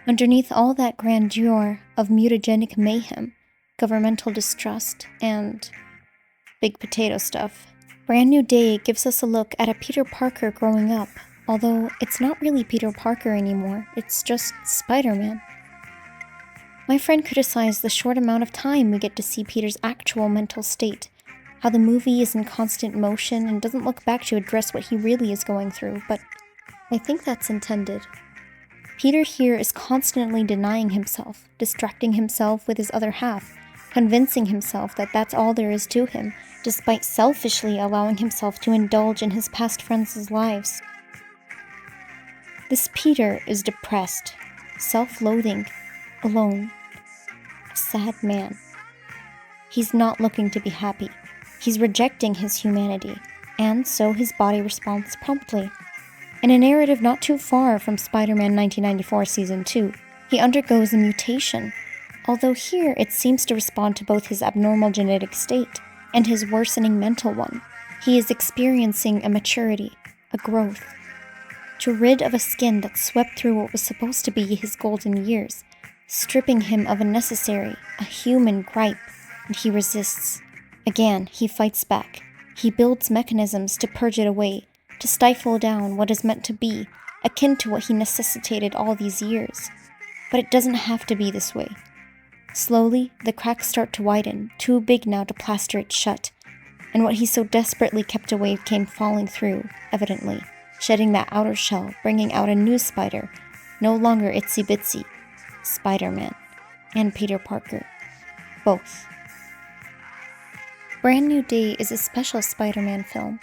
Underneath all that grandeur of mutagenic mayhem, governmental distrust, and big potato stuff, Brand New Day gives us a look at a Peter Parker growing up, although it's not really Peter Parker anymore, it's just Spider-Man. My friend criticized the short amount of time we get to see Peter's actual mental state, how the movie is in constant motion and doesn't look back to address what he really is going through, but I think that's intended. Peter here is constantly denying himself, distracting himself with his other half, convincing himself that that's all there is to him, despite selfishly allowing himself to indulge in his past friends' lives. This Peter is depressed, self-loathing, alone, a sad man. He's not looking to be happy. He's rejecting his humanity, and so his body responds promptly. In a narrative not too far from Spider-Man 1994 Season 2, he undergoes a mutation, although here it seems to respond to both his abnormal genetic state and his worsening mental one. He is experiencing a maturity, a growth. To rid of a skin that swept through what was supposed to be his golden years, stripping him of a necessary, a human gripe, and he resists. Again, he fights back. He builds mechanisms to purge it away, to stifle down what is meant to be, akin to what he necessitated all these years. But it doesn't have to be this way. Slowly, the cracks start to widen, too big now to plaster it shut, and what he so desperately kept away came falling through, evidently, shedding that outer shell, bringing out a new spider, no longer itsy-bitsy, Spider-Man, and Peter Parker. Both. Brand New Day is a special Spider-Man film,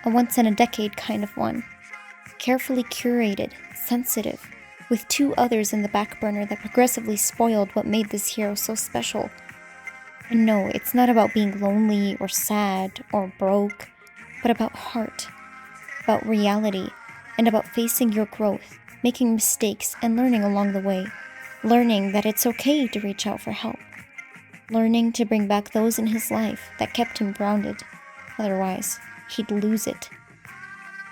a once-in-a-decade kind of one, carefully curated, sensitive, with two others in the back burner that progressively spoiled what made this hero so special. And no, it's not about being lonely or sad or broke, but about heart, about reality, and about facing your growth, making mistakes and learning along the way, learning that it's okay to reach out for help, learning to bring back those in his life that kept him grounded, otherwise he'd lose it.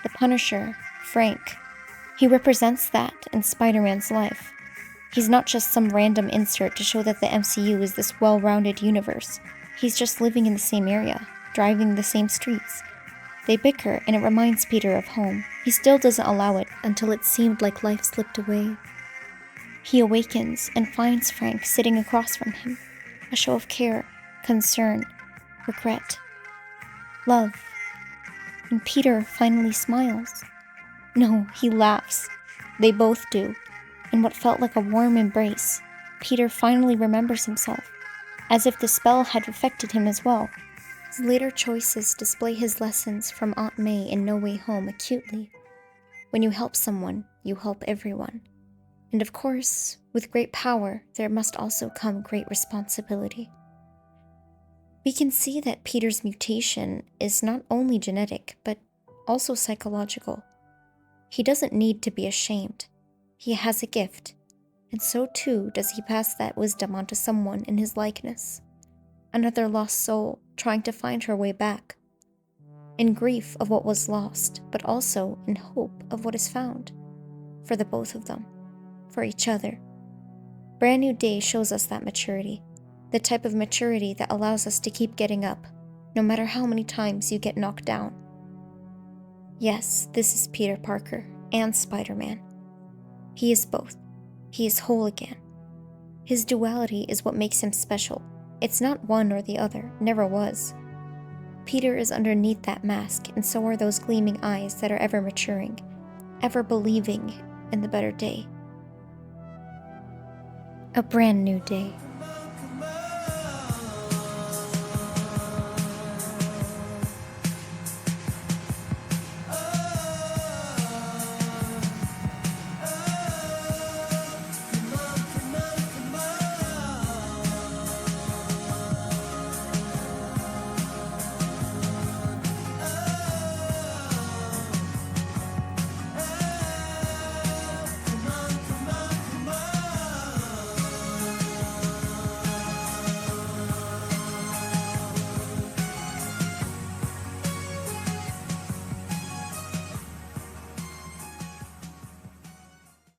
The Punisher, Frank, he represents that in Spider-Man's life. He's not just some random insert to show that the MCU is this well-rounded universe. He's just living in the same area, driving the same streets. They bicker, and it reminds Peter of home. He still doesn't allow it until it seemed like life slipped away. He awakens and finds Frank sitting across from him, a show of care, concern, regret, love. And Peter finally smiles. No, he laughs. They both do. In what felt like a warm embrace, Peter finally remembers himself, as if the spell had affected him as well. His later choices display his lessons from Aunt May in No Way Home acutely. When you help someone, you help everyone. And of course, with great power, there must also come great responsibility. We can see that Peter's mutation is not only genetic, but also psychological. He doesn't need to be ashamed. He has a gift, and so too does he pass that wisdom onto someone in his likeness. Another lost soul trying to find her way back. In grief of what was lost, but also in hope of what is found. For the both of them. For each other. Brand New Day shows us that maturity. The type of maturity that allows us to keep getting up, no matter how many times you get knocked down. Yes, this is Peter Parker and Spider-Man. He is both. He is whole again. His duality is what makes him special. It's not one or the other, never was. Peter is underneath that mask, and so are those gleaming eyes that are ever maturing, ever believing in the better day. A brand new day.